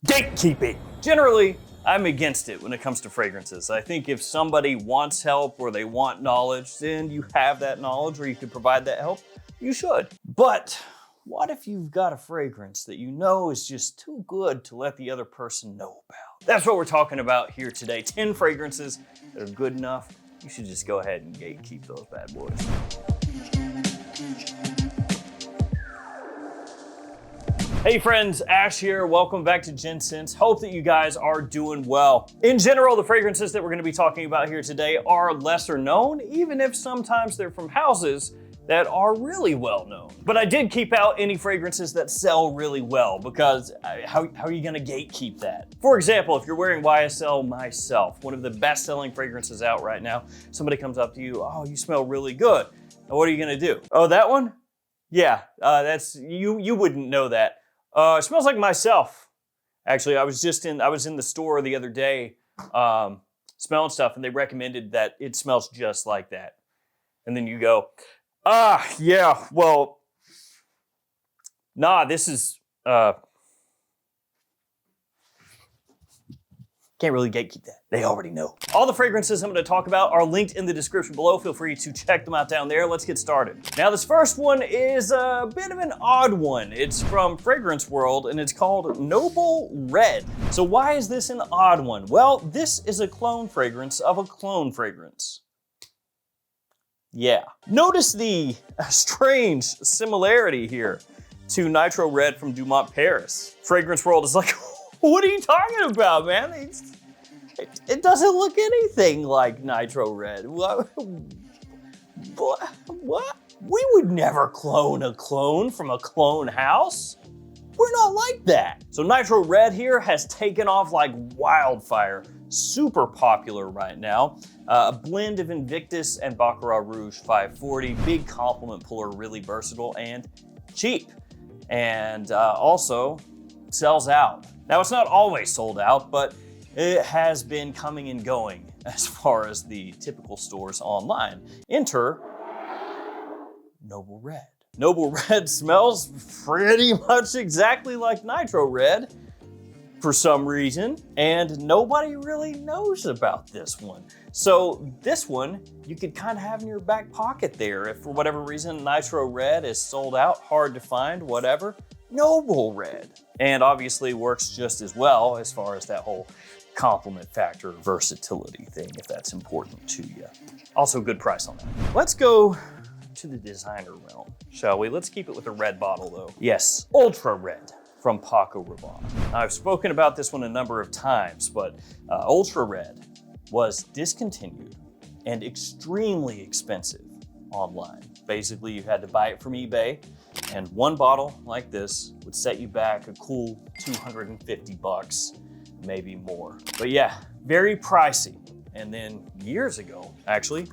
Gatekeeping. Generally, I'm against it when it comes to fragrances. I think if somebody wants help or they want knowledge, then you have that knowledge or you can provide that help, you should. But what if you've got a fragrance that you know is just too good to let the other person know about? That's what we're talking about here today. 10 fragrances that are good enough. You should just go ahead and gatekeep those bad boys. Hey friends, Ash here. Welcome back to Gents. Hope that you guys are doing well. In general, the fragrances that we're going to be talking about here today are lesser known, even if sometimes they're from houses that are really well known. But I did keep out any fragrances that sell really well because how are you going to gatekeep that? For example, if you're wearing YSL Myself, one of the best selling fragrances out right now, somebody comes up to you, oh, you smell really good. Now, what are you going to do? Oh, that one? Yeah, that's you wouldn't know that. It smells like myself. Actually, I was in the store the other day, smelling stuff, and they recommended that it smells just like that. And then you go, yeah, well, nah, this is, can't really gatekeep that. They already know. All the fragrances I'm going to talk about are linked in the description below. Feel free to check them out down there. Let's get started. Now, this first one is a bit of an odd one. It's from Fragrance World, and it's called Noble Red. So why is this an odd one? Well, this is a clone fragrance of a clone fragrance. Yeah. Notice the strange similarity here to Nitro Red from Dumont Paris. Fragrance World is like, what are you talking about, man? It doesn't look anything like Nitro Red. What? We would never clone a clone from a clone house. We're not like that. So Nitro Red here has taken off like wildfire. Super popular right now. A blend of Invictus and Baccarat Rouge 540. Big compliment puller, really versatile and cheap. And also sells out. Now, it's not always sold out, but it has been coming and going as far as the typical stores online. Enter Noble Red. Noble Red smells pretty much exactly like Nitro Red for some reason, and nobody really knows about this one. So this one, you could kind of have in your back pocket there if for whatever reason Nitro Red is sold out, hard to find, whatever. Noble Red. And obviously works just as well as far as that whole compliment factor, versatility thing, if that's important to you. Also good price on that. Let's go to the designer realm, shall we? Let's keep it with a red bottle though. Yes, Ultra Red from Paco Rabanne. Now, I've spoken about this one a number of times, but Ultra Red was discontinued and extremely expensive online. Basically, you had to buy it from eBay, and one bottle like this would set you back a cool 250 bucks, maybe more. But yeah, very pricey. And then years ago, actually,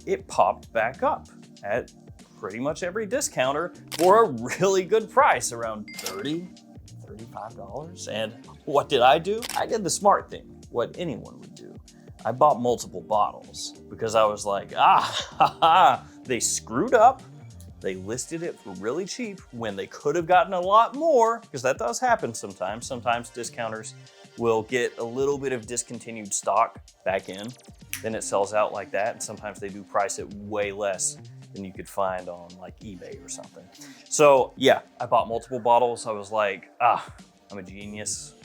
it popped back up at pretty much every discounter for a really good price, around $30, $35. And what did I do? I did the smart thing, what anyone would do. I bought multiple bottles because I was like, they screwed up. They listed it for really cheap when they could have gotten a lot more, because that does happen sometimes. Sometimes discounters will get a little bit of discontinued stock back in, then it sells out like that. And sometimes they do price it way less than you could find on like eBay or something. So yeah, I bought multiple bottles. I was like, I'm a genius.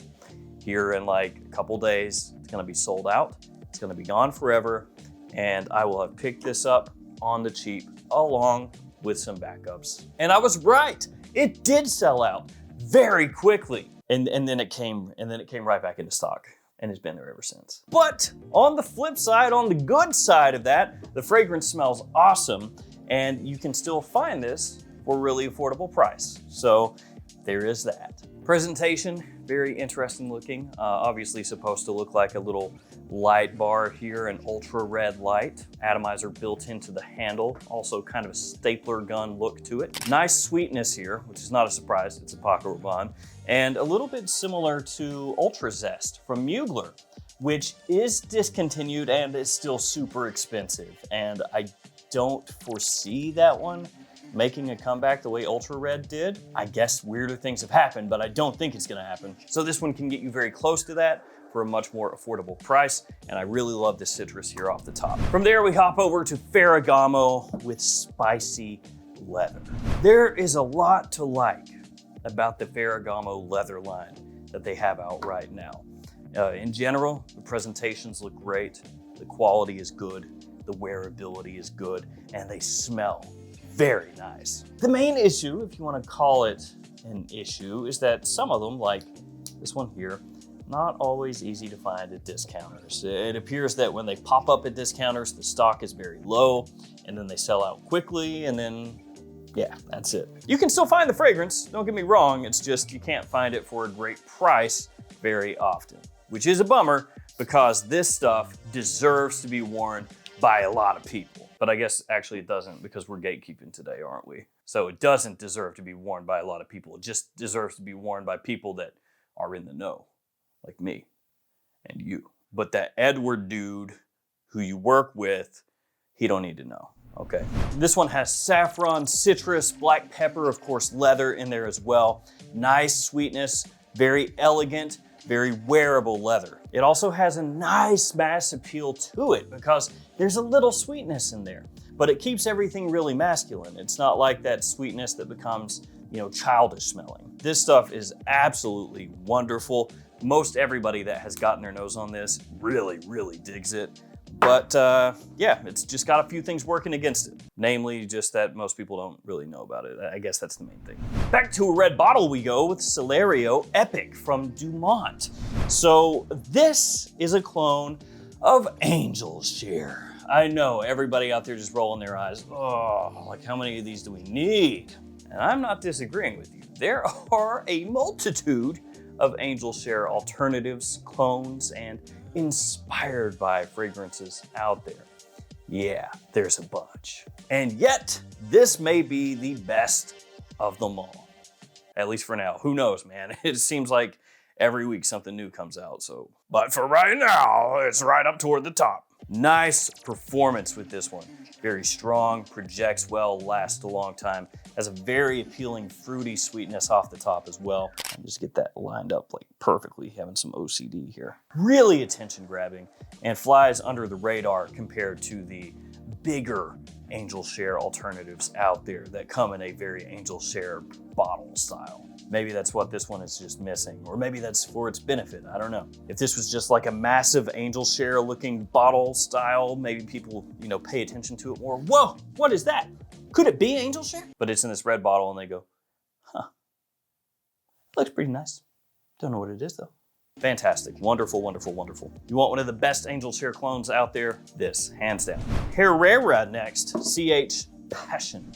Here in like a couple days, it's gonna be sold out. It's gonna be gone forever. And I will have picked this up on the cheap along with some backups. And I was right. It did sell out very quickly. And then it came right back into stock, and it's been there ever since. But on the flip side, on the good side of that, the fragrance smells awesome, and you can still find this for a really affordable price. So there is that. Presentation, very interesting looking. Obviously supposed to look like a little light bar here, an ultra red light. Atomizer built into the handle, also kind of a stapler gun look to it. Nice sweetness here, which is not a surprise, it's a Paco Rabanne. And a little bit similar to Ultra Zest from Mugler, which is discontinued and is still super expensive. And I don't foresee that one making a comeback the way Ultra Red did. I guess weirder things have happened, but I don't think it's gonna happen. So this one can get you very close to that for a much more affordable price, and I really love this citrus here off the top. From there, we hop over to Ferragamo with spicy leather. There is a lot to like about the Ferragamo leather line that they have out right now. In general, the presentations look great, the quality is good, the wearability is good, and they smell very nice. The main issue, if you want to call it an issue, is that some of them, like this one here, not always easy to find at discounters. It appears that when they pop up at discounters, the stock is very low, and then they sell out quickly, and then, yeah, that's it. You can still find the fragrance, don't get me wrong, it's just you can't find it for a great price very often, which is a bummer because this stuff deserves to be worn by a lot of people. But I guess actually it doesn't, because we're gatekeeping today, aren't we? So it doesn't deserve to be worn by a lot of people. It just deserves to be worn by people that are in the know, like me and you. But that Edward dude who you work with, he don't need to know, okay? This one has saffron, citrus, black pepper, of course, leather in there as well. Nice sweetness, very elegant, very wearable leather. It also has a nice mass appeal to it because there's a little sweetness in there, but it keeps everything really masculine. It's not like that sweetness that becomes, childish smelling. This stuff is absolutely wonderful. Most everybody that has gotten their nose on this really, really digs it. But yeah, it's just got a few things working against it. Namely, just that most people don't really know about it. I guess that's the main thing. Back to a red bottle we go with Celerio Epic from Dumont. So this is a clone of Angel Share. I know everybody out there just rolling their eyes. Oh, like how many of these do we need? And I'm not disagreeing with you. There are a multitude of Angel Share alternatives, clones, and inspired by fragrances out there. Yeah, there's a bunch. And yet, this may be the best of them all. At least for now. Who knows, man? It seems like every week something new comes out, so. But for right now, it's right up toward the top. Nice performance with this one. Very strong, projects well, lasts a long time. Has a very appealing fruity sweetness off the top as well. I'll just get that lined up like perfectly, having some OCD here. Really attention grabbing and flies under the radar compared to the bigger Angel Share alternatives out there that come in a very Angel Share bottle style. Maybe that's what this one is just missing, or maybe that's for its benefit, I don't know. If this was just like a massive Angel Share looking bottle style, maybe people, pay attention to it more. Whoa, what is that? Could it be Angel Share? But it's in this red bottle and they go, huh, looks pretty nice. Don't know what it is though. Fantastic, wonderful, wonderful, wonderful. You want one of the best Angel Share clones out there? This, hands down. Herrera next, CH Passion.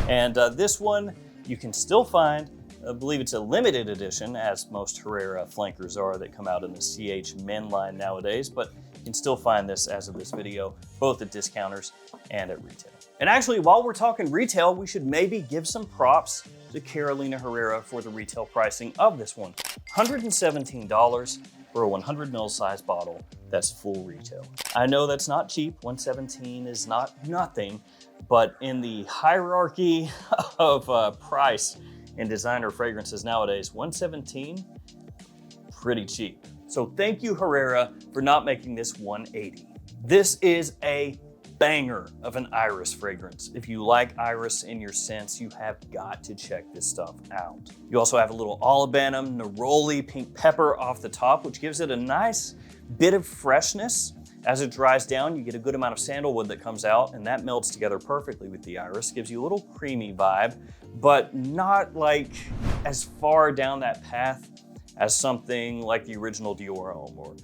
And this one you can still find. I believe it's a limited edition, as most Herrera flankers are that come out in the CH men line nowadays, but you can still find this as of this video, both at discounters and at retail. And actually, while we're talking retail, we should maybe give some props to Carolina Herrera for the retail pricing of this one. $117 for a 100 ml size bottle that's full retail. I know that's not cheap, $117 is not nothing, but in the hierarchy of price in designer fragrances nowadays, $117, pretty cheap. So thank you, Herrera, for not making this $180. This is a banger of an iris fragrance. If you like iris in your scents, you have got to check this stuff out. You also have a little olibanum, neroli, pink pepper off the top, which gives it a nice bit of freshness. As it dries down, you get a good amount of sandalwood that comes out, and that melts together perfectly with the iris. Gives you a little creamy vibe, but not like as far down that path as something like the original Dior Homme or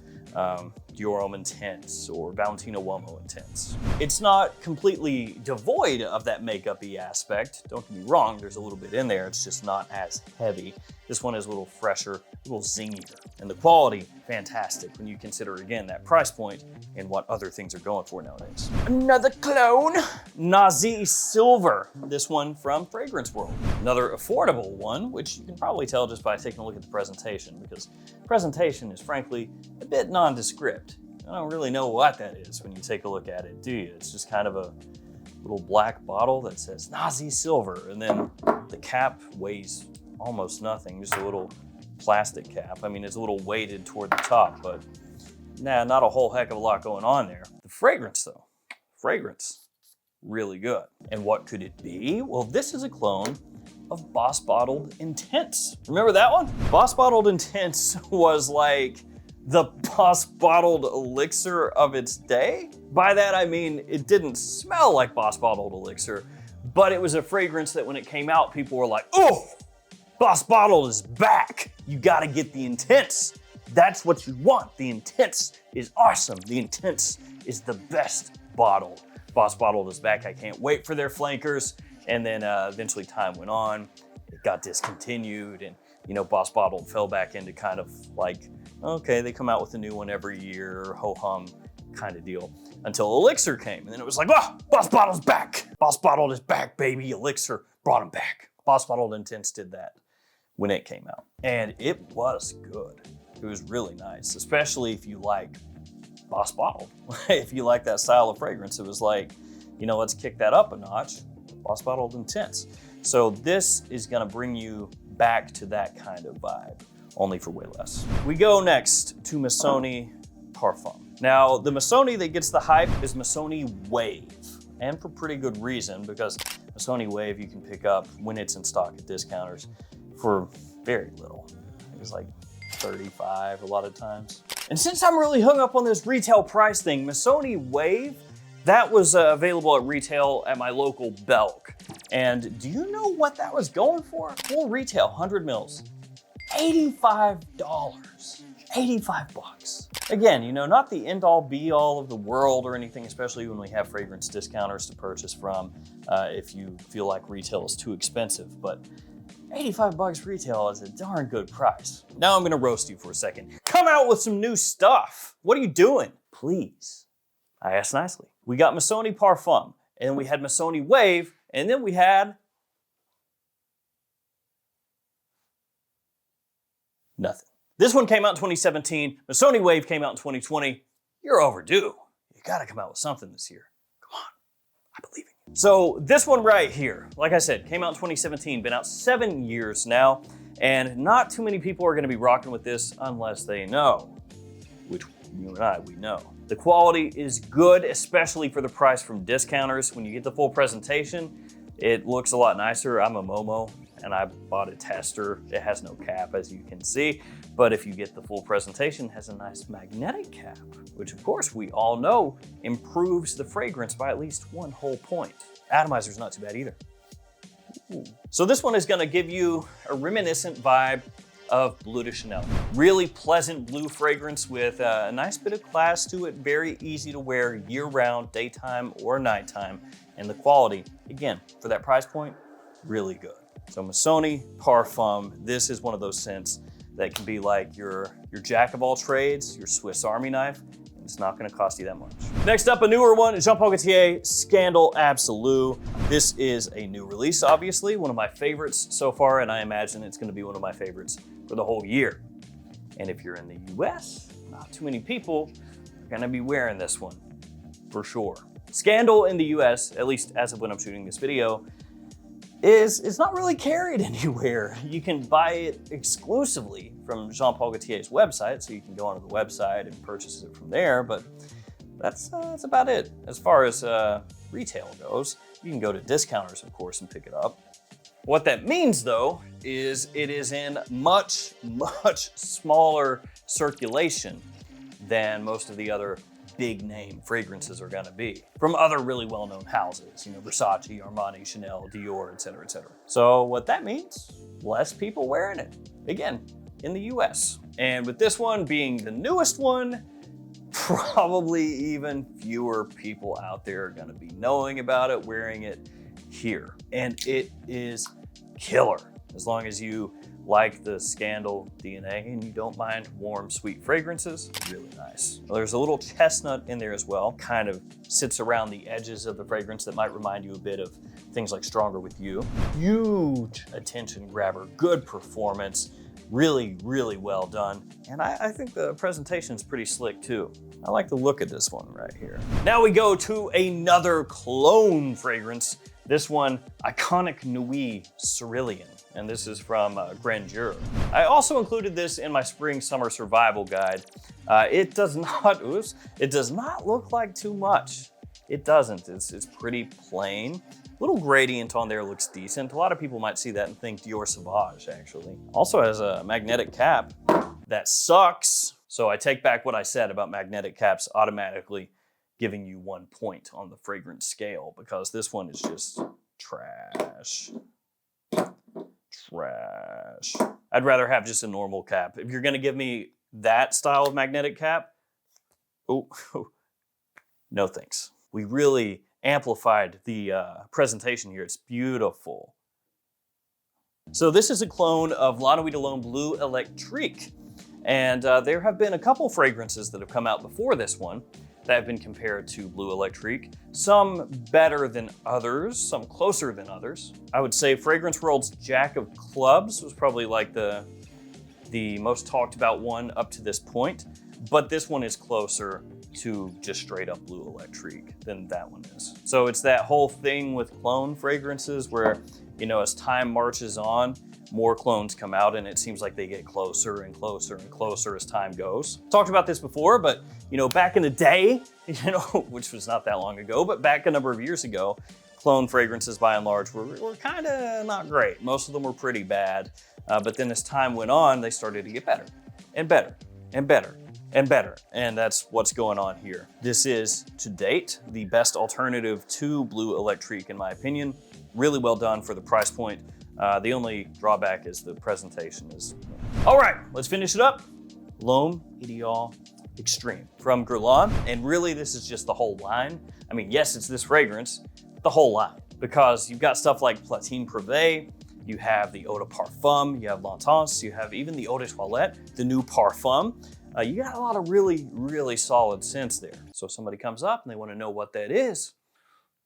Dior Homme Intense or Valentino Uomo Intense. It's not completely devoid of that makeup-y aspect. Don't get me wrong, there's a little bit in there. It's just not as heavy. This one is a little fresher, a little zingier. And the quality, fantastic when you consider, again, that price point and what other things are going for nowadays. Another clone, Nazi Silver. This one from Fragrance World. Another affordable one, which you can probably tell just by taking a look at the presentation, because presentation is frankly a bit nondescript. I don't really know what that is when you take a look at it, do you? It's just kind of a little black bottle that says Nazi Silver, and then the cap weighs almost nothing, just a little plastic cap. I mean, it's a little weighted toward the top, but nah, not a whole heck of a lot going on there. The fragrance though, fragrance, really good. And what could it be? Well, this is a clone of Boss Bottled Intense. Remember that one? Boss Bottled Intense was like the Boss Bottled elixir of its day. By that I mean it didn't smell like Boss Bottled elixir, but it was a fragrance that when it came out, people were like, oh, Boss Bottled is back. You gotta get the Intense. That's what you want. The Intense is awesome. The Intense is the best bottle. Boss Bottled is back. I can't wait for their flankers. And then eventually time went on. It got discontinued, and Boss Bottled fell back into kind of like, okay, they come out with a new one every year, ho-hum kind of deal, until Elixir came. And then it was like, oh, Boss Bottled's back. Boss Bottled is back, baby. Elixir brought him back. Boss Bottled Intense did that when it came out. And it was good. It was really nice, especially if you like Boss Bottled. If you like that style of fragrance, it was like, let's kick that up a notch. Boss Bottled Intense. So this is gonna bring you back to that kind of vibe, only for way less. We go next to Missoni Parfum. Now, the Missoni that gets the hype is Missoni Wave, and for pretty good reason, because Missoni Wave you can pick up when it's in stock at discounters for very little. I think it's like $35 a lot of times. And since I'm really hung up on this retail price thing, Missoni Wave, that was available at retail at my local Belk. And do you know what that was going for? Full retail, 100 mils, $85, 85 bucks. Again, not the end all be all of the world or anything, especially when we have fragrance discounters to purchase from if you feel like retail is too expensive, but 85 bucks retail is a darn good price. Now I'm gonna roast you for a second. Come out with some new stuff. What are you doing? Please, I asked nicely. We got Missoni Parfum, and then we had Missoni Wave, and then we had nothing. This one came out in 2017. Missoni Wave came out in 2020. You're overdue. You gotta come out with something this year. Come on, I believe in you. So this one right here, like I said, came out in 2017, been out 7 years now, and not too many people are gonna be rocking with this unless they know, which you and I, we know. The quality is good, especially for the price from discounters. When you get the full presentation, it looks a lot nicer. I'm a Momo, and I bought a tester. It has no cap, as you can see. But if you get the full presentation, it has a nice magnetic cap, which of course we all know improves the fragrance by at least 1 whole point. Atomizer's not too bad either. Ooh. So this one is gonna give you a reminiscent vibe of Bleu de Chanel. Really pleasant blue fragrance with a nice bit of class to it, very easy to wear year-round, daytime or nighttime. And the quality, again, for that price point, really good. So Missoni Parfum, this is one of those scents that can be like your jack of all trades, your Swiss Army knife, and it's not gonna cost you that much. Next up, a newer one, Jean Paul Gaultier Scandal Absolu. This is a new release, obviously, one of my favorites so far, and I imagine it's gonna be one of my favorites for the whole year. And if you're in the US, not too many people are gonna be wearing this one, for sure. Scandal in the US, at least as of when I'm shooting this video, is not really carried anywhere. You can buy it exclusively from Jean Paul Gaultier's website, so you can go onto the website and purchase it from there, but that's about it. As far as retail goes, you can go to discounters, of course, and pick it up. What that means, though, is it is in much, much smaller circulation than most of the other big name fragrances are gonna be from other really well-known houses, Versace, Armani, Chanel, Dior, et cetera, et cetera. So what that means, less people wearing it, again, in the US. And with this one being the newest one, probably even fewer people out there are gonna be knowing about it, wearing it here. And it is killer, as long as you like the Scandal DNA and you don't mind warm, sweet fragrances, really nice. Well, there's a little chestnut in there as well, kind of sits around the edges of the fragrance that might remind you a bit of things like Stronger With You. Huge attention grabber, good performance, Really, really well done. And I think the presentation is pretty slick too. I like the look of this one right here. Now we go to another clone fragrance. This one, Iconic Nuit Cerulean, and this is from Grandeur. I also included this in my spring summer survival guide. It does not look like too much. It doesn't, it's pretty plain. Little gradient on there looks decent. A lot of people might see that and think Dior Sauvage, actually. Also has a magnetic cap that sucks. So I take back what I said about magnetic caps automatically giving you 1 point on the fragrance scale, because this one is just trash. Trash. I'd rather have just a normal cap. If you're gonna give me that style of magnetic cap, oh, no thanks. We really amplified the presentation here. It's beautiful. So this is a clone of La Nuit de L'Homme Bleu Electrique. And there have been a couple fragrances that have come out before this one that have been compared to Bleu Electrique. Some better than others, some closer than others. I would say Fragrance World's Jack of Clubs was probably like the most talked about one up to this point, but this one is closer to just straight up Bleu Electrique than that one is. So it's that whole thing with clone fragrances where, you know, as time marches on, more clones come out and it seems like they get closer and closer and closer as time goes. Talked about this before, but you know, back in the day, you know, which was not that long ago, but back a number of years ago, clone fragrances by and large were kind of not great. Most of them were pretty bad. But then as time went on, they started to get better and better and better and better. And that's what's going on here. This is, to date, the best alternative to Bleu Electrique, in my opinion. Really well done for the price point. The only drawback is the presentation is. All right, let's finish it up. L'Homme Ideal Extreme from Guerlain. And really, this is just the whole line. I mean, yes, it's this fragrance, the whole line, because you've got stuff like Platine Privé, you have the Eau de Parfum, you have L'Intense, you have even the Eau de Toilette, the new Parfum. You got a lot of really, really solid scents there. So if somebody comes up and they want to know what that is,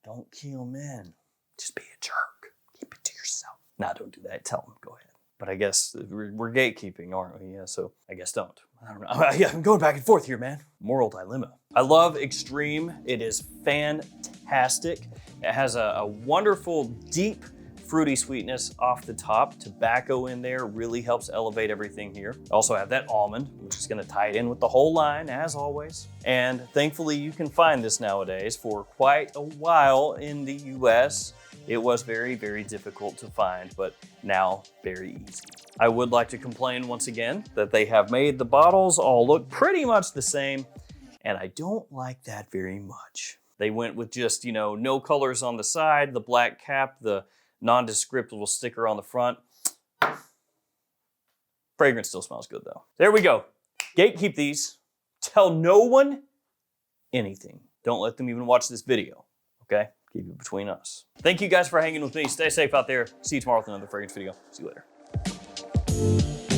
don't key them in. Just be a jerk. Keep it to yourself. Nah, don't do that. Tell them. Go ahead. But I guess we're gatekeeping, aren't we? Yeah, so I guess don't. I don't know. Yeah, I'm going back and forth here, man. Moral dilemma. I love Extreme. It is fantastic. It has a wonderful, deep, fruity sweetness off the top. Tobacco in there really helps elevate everything here. Also have that almond, which is gonna tie it in with the whole line, as always. And thankfully you can find this nowadays. For quite a while in the US, it was very, very difficult to find, but now very easy. I would like to complain once again that they have made the bottles all look pretty much the same, and I don't like that very much. They went with just, you know, no colors on the side, the black cap, the non-descriptable sticker on the front. Fragrance still smells good though. There we go. Gatekeep these. Tell no one anything. Don't let them even watch this video, okay? Keep it between us. Thank you guys for hanging with me. Stay safe out there. See you tomorrow with another fragrance video. See you later.